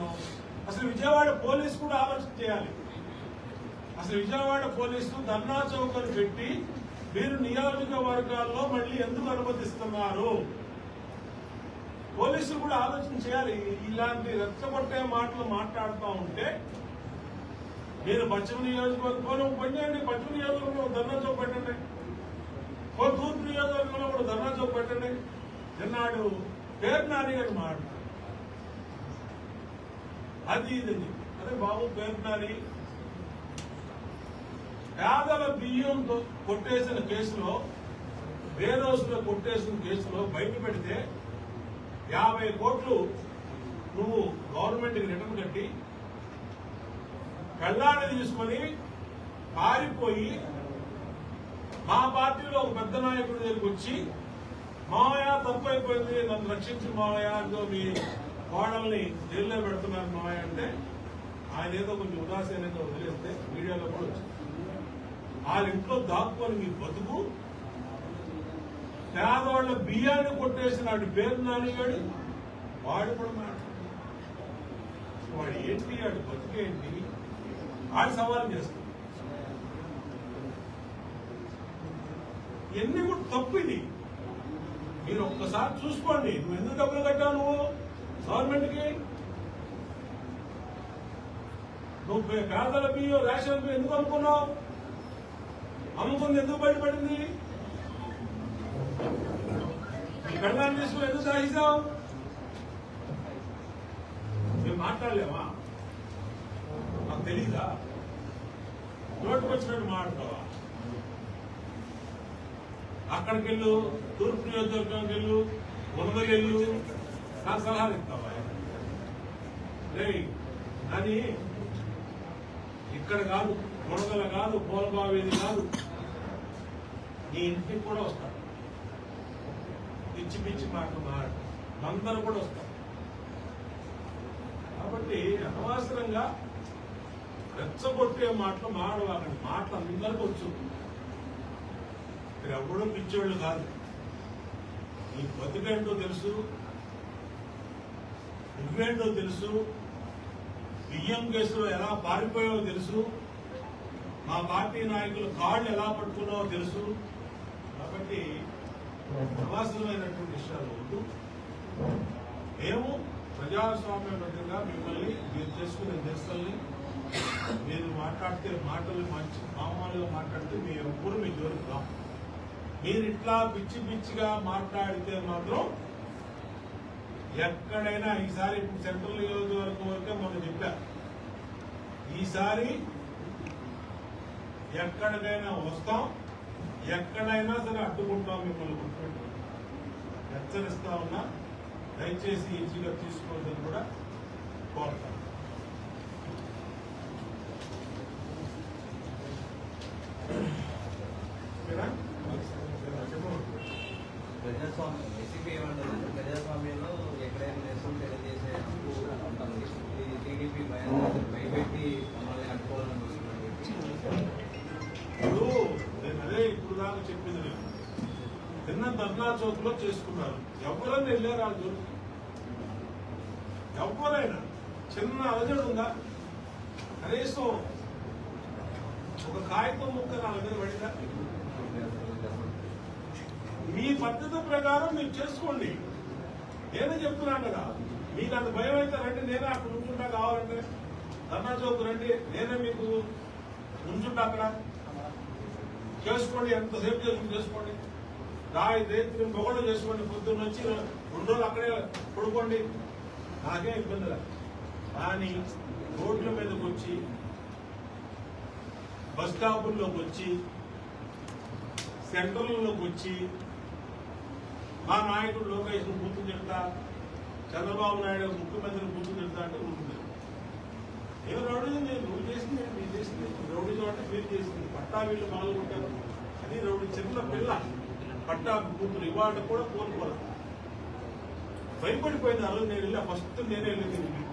మాట్లాడుతున్నాం? అసలు విజయవాడ పోలీసు కూడా ఆలోచన చేయాలి. అసలు విజయవాడ పోలీసు ధర్నా చౌకను పెట్టి మీరు నియోజకవర్గాల్లో మళ్ళీ ఎందుకు అనుమతిస్తున్నారు? పోలీసులు కూడా ఆలోచన చేయాలి. ఇలాంటి రెచ్చగొట్టే మాటలు మాట్లాడుతూ ఉంటే మీరు పశ్చిమ నియోజకవర్గంలో పనిచేయండి, పశ్చిమ నియోజకవర్గంలో ధర్నా చౌక పెట్టండి, తూర్పు నియోజకవర్గంలో కూడా ధర్నా చౌక పెట్టండి. నిన్నాడు పేరు నాని గారు మాట్లాడు అది ఇది అదే బాబు పేరు నాని పేదల బియ్యంతో కొట్టేసిన కేసులో, వేర్ హౌస్ లో కొట్టేసిన కేసులో బయట పెడితే 50 కోట్లు నువ్వు గవర్నమెంట్ కి రిటర్న్ కట్టి కళ్ళాన్ని తీసుకొని పారిపోయి మా పార్టీలో ఒక పెద్ద నాయకుడి దగ్గరికి వచ్చి మావయ్య తప్పైపోయింది, నన్ను రక్షించి మావయ్య అంటూ మీ కోడల్ని జైల్లో పెడుతున్నారు మావయ్య అంటే ఆయన ఏదో కొంచెం ఉదాసీనంగా వదిలేస్తే మీడియాలో కూడా వచ్చింది. వాళ్ళ ఇంట్లో దాక్కుని మీ బతుకు పేదవాళ్ల బియ్యాన్ని కొట్టేసినాడు పేరు నానిగాడు. వాడు కూడా మాట్లాడు, వాడు ఏంటి, వాడు బతుకేంటి, వాడు సవాల్ చేస్తాడు. ఇవన్నీ కూడా తప్పు. ఇది మీరు ఒక్కసారి చూసుకోండి. నువ్వు ఎందుకు డబ్బులు కట్టావు? నువ్వు గవర్నమెంట్కి నువ్వు పేదల బియ్యం రేషన్ బియ్యం ఎందుకు అమ్ముకున్నావు? అమ్ముకుంది ఎందుకు బయటపడింది? పెళ్ళాన్ని తీసుకుని ఎందుకు సాగిస్తావు? మేము మాట్లాడలేమా? నాకు తెలీదా? నోటుకు వచ్చినట్టు మాట్లాడతావా? అక్కడికి వెళ్ళు, తూర్పు నియోజకవర్గానికి వెళ్ళు, మునగలు వెళ్ళు, నాకు సలహాలు ఇస్తావా? అని ఇక్కడ కాదు, మునగల కాదు, పోలబావేది కాదు, నీ ఇంటికి కూడా వస్తాడు. పిచ్చి పిచ్చి మాటలు మాట్లాడు, అందరూ కూడా వస్తారు. కాబట్టి అనవసరంగా రెచ్చగొట్టే మాటలు మాడవాలండి. మాటలు అందరికీ వచ్చు. మీరు ఎవడో పిచ్చోళ్ళు కాదు. నీ బతుకేంటో తెలుసు, నువ్వేంటో తెలుసు, బియ్యం కేసులో ఎలా పారిపోయావో తెలుసు, మా పార్టీ నాయకులు కాళ్ళు ఎలా పట్టుకున్నావో తెలుసు. కాబట్టి అనవసరమైనటువంటి విషయాలు వద్దు. మేము ప్రజాస్వామ్యబద్ధంగా మిమ్మల్ని మీరు చేసుకునే నిరసనల్ని మీరు మాట్లాడితే మాటలు మంచి మామూలుగా మాట్లాడితే మీ ఎప్పుడు మీ జోలికి రాం. మీరు ఇట్లా పిచ్చి పిచ్చిగా మాట్లాడితే మాత్రం ఎక్కడైనా ఈసారి ఇప్పుడు సెంట్రల్ నియోజకవర్గం వరకే మనం చెప్పారు. ఈసారి ఎక్కడికైనా వస్తాం, ఎక్కడైనా సరే అడ్డుకుంటాం. మిమ్మల్ని గుర్తుపెట్టు హెచ్చరిస్తా ఉన్నా. దయచేసి ఈజీగా తీసుకోవద్దని కూడా కోరుతాం. ప్రజాస్వామ్యం వైసీపీ ఏమంటారు? ప్రజాస్వామ్యంలో ఎక్కడైనా నిరసన తెలియజేసే ఉంటుంది. ఇది టీడీపీ భయపెట్టి మమ్మల్ని అడ్డుకోవాలని ఇప్పుడు నేను అదే ఇప్పుడు దాకా చెప్పింది. నేను నిన్న ధర్నా చౌక్ లో చేసుకున్నారు. ఎవరైనా వెళ్ళారు ఆ జోలికి? ఎవరైనా చిన్న అలజడి ఉందా? కనీసం ఒక కాగితం ముక్క నా దగ్గర పడిందా? మీ పద్ధతి ప్రకారం మీరు చేసుకోండి. నేనే చెప్తున్నాను కదా, మీకు అంత భయం అయితే రండి, నేనే అక్కడ ఉంచుంటా. కావాలంటే ధర్నా చౌక్ రండి, నేనే మీకు ఉంచుంటా. అక్కడ చేసుకోండి, ఎంతసేపు చేసుకోండి. రైతు పొగడు చేసుకోండి. పొద్దున్న వచ్చి 2 రోజులు అక్కడే పడుకోండి, నాకేం ఇబ్బంది లేదు. కానీ రోడ్ల మీదకి వచ్చి, బస్ స్టాపుల్లోకి వచ్చి, సెంటర్లలోకి వచ్చి మా నాయకుడు లోకేష్ బూతులు తిడతా, చంద్రబాబు నాయుడు ముఖ్యమంత్రి బూతులు తిడతా అంటే ఉంటుంది. ఏం రౌడీజం లేదు. నువ్వు చేసింది, మీరు చేసింది రౌడీజం అంటే మీరు చేసింది. పట్టా వీళ్ళు మొదలు కొట్టారు. అది రౌడీ చిన్న పిల్ల పట్టా కూతురు ఇవాళ కూడా కోరుకోరు. భయపడిపోయింది. అలా నేను వెళ్ళా, ఫస్ట్ నేనే వెళ్ళింది.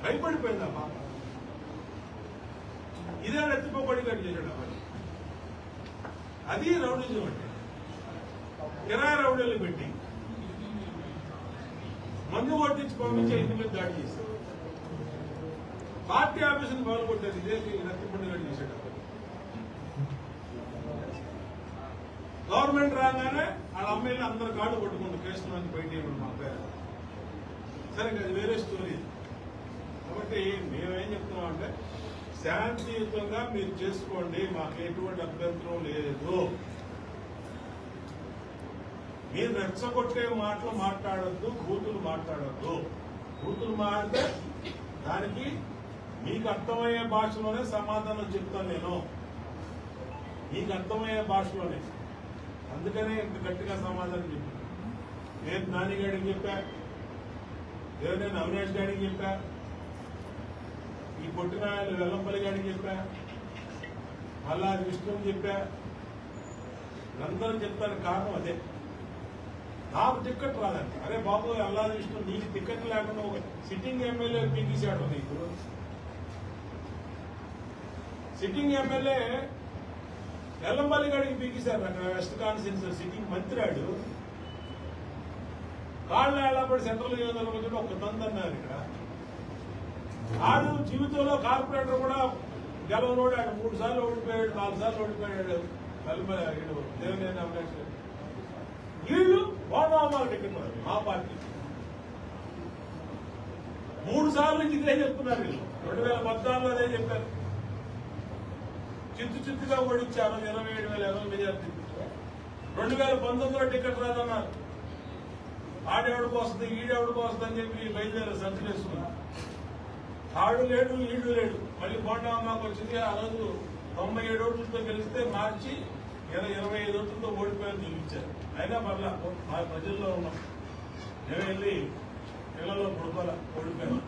భయపడిపోయింది ఆ పాప. ఇదే ఎత్తిపోబడి కట్టి చేశాడు అబ్బాయి. అది రౌడీజం అంటే కిరాయి రౌడీలు పెట్టి మందు కొట్టించి పంపించి ఇంటి మీద దాడి చేశారు. పార్టీ ఆఫీసుని పగలగొట్టారు. ఇదే రత్తిపండు గారు చేసేటప్పుడు గవర్నమెంట్ రాగానే వాళ్ళ అమ్మాయిని అందరు కాళ్ళు కొట్టుకుంటూ కేసుల నుంచి బయట మా పేరు. సరే అది వేరే స్టోరీ. కాబట్టి మేమేం చెప్తున్నాం అంటే శాంతియుతంగా మీరు చేసుకోండి, మాకు ఎటువంటి అభ్యంతరం లేదు. మీరు రెచ్చగొట్టే మాటలు మాట్లాడద్దు, బూతులు మాట్లాడద్దు. బూతులు మాట్లాడితే దానికి మీకు అర్థమయ్యే భాషలోనే సమాధానం చెప్తాను నేను, మీకు అర్థమయ్యే భాషలోనే. అందుకనే ఇంత గట్టిగా సమాధానం చెప్పాను. నేను నానిగాడికి చెప్పా, నేను అవినాష్ గాడికి చెప్పా, ఈ పొట్టినాయలు వెల్లంపల్లి గాడికి చెప్పా, మళ్ళా విష్ణుని చెప్పా. అందరూ చెప్తాను కారణం అదే. నాకు టికెట్ రాదండి. అరే బాబు అల్లాది విష్ణు నీకు టికెట్ లేకుండా ఒక సిట్టింగ్ ఎమ్మెల్యే పీకేశాడు. నీకు సిట్టింగ్ ఎమ్మెల్యే వెల్లంపల్లి గాడికి పీకేశారు. అక్కడ వెస్ట్ కాన్స్టిట్యూన్సీ సిట్టింగ్ మంత్రాడు కాళ్ళు ఏళ్ళపడి సెంట్రల్ నియోజకవర్గంలో ఒక తందన్నారు. ఇక్కడ ఆడు జీవితంలో కార్పొరేటర్ కూడా గెలవనోడు. ఆయన 3 సార్లు ఓడిపోయాడు, 4 సార్లు ఓడిపోయాడు. దేవినేని అవినాష్ గారు వీళ్ళు వామా టికెట్ మా పార్టీ 3 సార్లు నుంచి ఇదే చెప్తున్నారు. వీళ్ళు 2014లో అదే చెప్పారు. చిత్తుగా ఓడించారు 27,000 మెజార్టీ. 2019లో టికెట్ రాదన్నారు. ఆడెవడికి వస్తుంది, ఈడెవడికి వస్తుంది అని చెప్పి బయలుదేరారు సంచులు వేసుకున్నారు. ఆడు లేడు, ఈడు లేడు. మళ్ళీ బోండా అమ్మకి వచ్చింది. ఆ రోజు 97 ఓట్లతో గెలిస్తే మార్చి 25 ఓట్లతో ఓడిపోయారు చూపించారు. అయినా మళ్ళా మా ప్రజల్లో ఉన్నాం. మేము వెళ్ళి పిల్లల్లో పుడపల ఓడిపోయాం.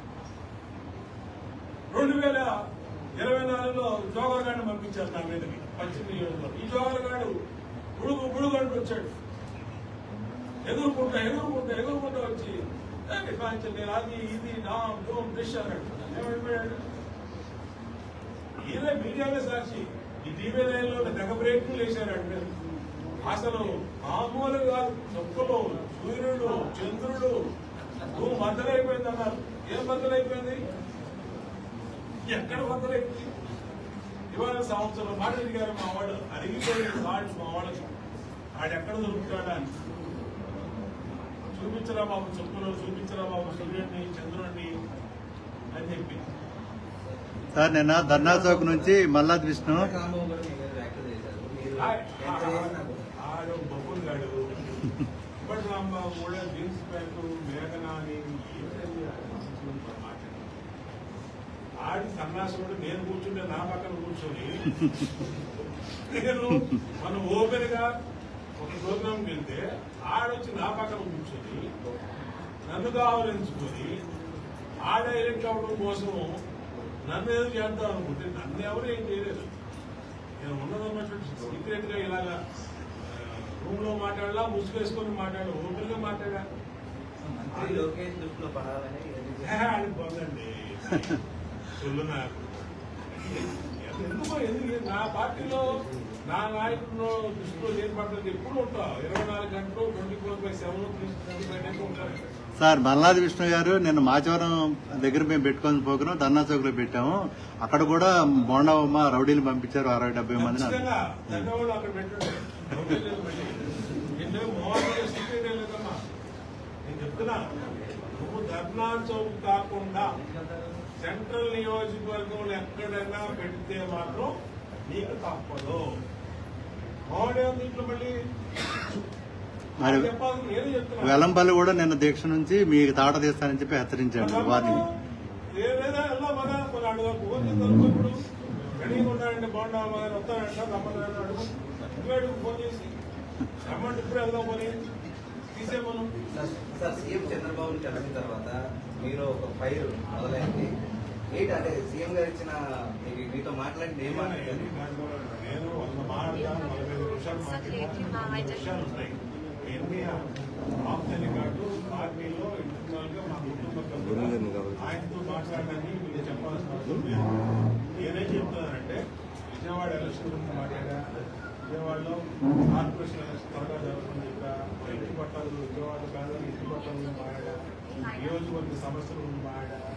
2024లో జోగర్ గారిని పంపించారు నా మీదకి పశ్చిమ నియోజకవర్గంలో. ఈ జోగర్ గారు బుడుగు అంటూ వచ్చాడు. ఎగురుకుంటా వచ్చి నేను అది ఇది నా డిష్ అన్నాడు. ఏమైపోయాడు? ఈయన మీడియాలో సాక్షి. ఈ టీవీ లైన్లో తెగ బ్రేక్లు వేశారంటే అసలు మామూలు కాదు. చొక్కలు సూర్యుడు చంద్రుడు భూమి బద్దలైపోయింది అన్నారు. ఏం బద్దలైపోయింది? ఎక్కడ బద్దలైపోయింది? ఇవాళ సంవత్సరం మాట అడిగారు మా వాడు. అడిగిపోయిన సాడ్స్ మా వాళ్ళకి ఆడెక్కడ దొరుకుతాడా అని. చూపించరా బాబు చొప్పులు, చూపించరా బాబు సూర్యుడిని చంద్రుడిని అని చెప్పి. సార్ నిన్న ధర్నా చౌక్ నుంచి మల్లాది విష్ణు ఆడు బొబ్బులు గాడు ఇప్పటి రాంబాబు కూడా జీన్స్ ప్యాంటు మేఘనా అని ఆడి సన్నాసుడు. నేను కూర్చుంటే నా పక్కన కూర్చొని నేను మనం ఓపెన్ గా ఒక ప్రోగ్రాంకి వెళ్తే ఆడొచ్చి నా పక్కన కూర్చొని నన్ను కావాలించుకొని ఆడ ఎలక్ట్ అవ్వడం కోసం నన్ను ఏదో చేద్దాం అనుకుంటే నన్ను ఎవరు ఏం చేయలేదు. నేను ఉన్నదన్నటువంటి సీక్రెట్ గా ఇలాగా రూమ్ లో మాట్లాడలా, ముసుగేసుకొని మాట్లాడ, ఓపెన్ గా మాట్లాడా. అది పొందండి చొల్లు నాకు. ఎందుకు నా పార్టీలో నా నాయకుల్లో దృష్టిలో ఏర్పడుతుంది. ఎప్పుడు ఉంటావు 24 గంటలు 24/7 365 ఉంటారు. సార్ మల్లాది విష్ణు గారు నిన్న మాచవరం దగ్గర మేము పెట్టుకొని పోకున్నాం, ధర్నా చౌక్ లో పెట్టాము. అక్కడ కూడా బోండవమ్మ రౌడీలు పంపించారు 60-70 మంది. అక్కడ పెట్టండి. నేను చెప్తున్నా, నువ్వు ధర్నా చౌక్ కాకుండా సెంట్రల్ నియోజకవర్గంలో ఎక్కడైనా పెడితే మాత్రం నీకు తప్పదు. దీంట్లో మళ్ళీ చెప్పాలి. నేను చెప్తున్నా వెల్లంపల్లి కూడా నిన్న దీక్ష నుంచి మీకు తాట తీస్తానని చెప్పి హెచ్చరించాడు. వారిని ఏదైనా ఎలా మన అడుగు ఫోన్ చేస్తారు. ఇప్పుడు రెడీగా ఉన్నాడంటే బాగుండా వస్తాడంట రమ్మన్నాడు. అడుగు ఫోన్ చేసి రమ్మంటే ఇప్పుడు వెళ్దాం పని తీసే మనం. సార్ సీఎం చంద్రబాబు కలిసిన తర్వాత మీరు ఒక ఫైర్ మొదలైంది ఏంటి అంటే సీఎం గారు ఇచ్చిన మీతో మాట్లాడి ఏం మాట్లాడారు? నేను 100 మాట్లాడతాను, 45 నిమిషాలు మాట్లాడతాను. విషయాలు ఉంటాయి. ఎన్ని ఆప్షన్ కార్డు పార్టీలో ఇంటర్నల్ గా మా కుటుంబ సభ్యులు ఆయనతో మాట్లాడడానికి మీరు చెప్పాల్సిన అవసరం లేదు. నేనేం చెప్తున్నానంటే విజయవాడ ఎలక్షన్ గురించి మాట్లాడా, విజయవాడలో కార్పొరేషన్ ఎలక్షన్ త్వరగా జరుగుతుందని చెప్పా, మా ఇంటి పట్టాలు విజయవాడ కాదు ఇంటి పట్టాలు మాట్లాడా. నియోజకవర్గ సమస్యల గురించి మాట్లాడా,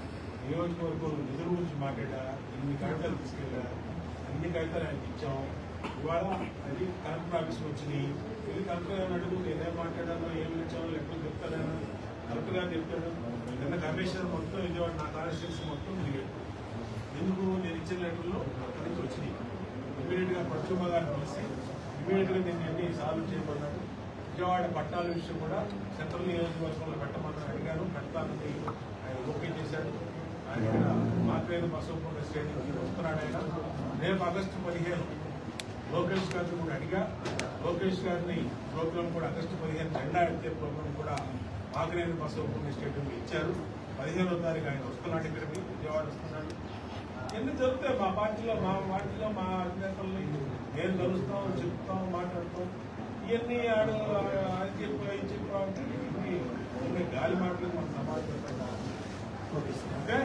నియోజకవర్గం నిధుల గురించి మాట్లాడా, ఇన్ని కాగితాలు తీసుకెళ్ళా, అన్ని కాగితాలు ఆయనకి ఇచ్చాం. ఇవాళ అది కలెక్టర్ ఆఫీస్కి వచ్చినాయి. వెళ్ళి కలెక్టర్ గారిని అడుగు, నేనేం మాట్లాడానో ఏమి ఇచ్చానో లెక్కలు చెప్తాను. కలెక్టర్ గారు చెప్తాడు. నిన్న కమిషనర్ మొత్తం విజయవాడ నా కాన్స్టిట్యూన్సీ మొత్తం తిరిగాడు. ఎందుకు నేను ఇచ్చిన లెటర్లు అక్కడి నుంచి వచ్చినాయి. ఇమీడియట్ గా పశ్చిమ గారిని కలిసి ఇమీడియట్ గా నేను అన్ని సాల్వ్ చేయబడ్డాను. విజయవాడ పట్టాల విషయం కూడా సెంట్రల్ నియోజకవర్గంలో పెట్టమని అడిగాను. పెడతానని ఆయన ఓకే చేశాడు. ఆయన మాకేరు బసవపూర్ణ స్టేడియంకి వస్తున్నాడు. ఆయన రేపు ఆగస్టు 15 లోకేష్ గారిని కూడా అడిగా. లోకేష్ గారిని ప్రోగ్రాం కూడా ఆగస్టు 15 జెండా ఎత్తే ప్రోగ్రాం కూడా మాకరేరు బసవపూర్ణ స్టేడియంలో ఇచ్చారు. 15వ తారీఖు ఆయన వస్తున్నాడు. ఇక్కడికి విజయవాడ వస్తున్నాడు. ఎన్ని జరుగుతాయి మా పార్టీలో మా అధినేతల్ని నేను కలుస్తాం, చెప్తాం, మాట్లాడతాం. ఇవన్నీ ఆడు అది చెప్పి గాలి మాటలు మన సమాజం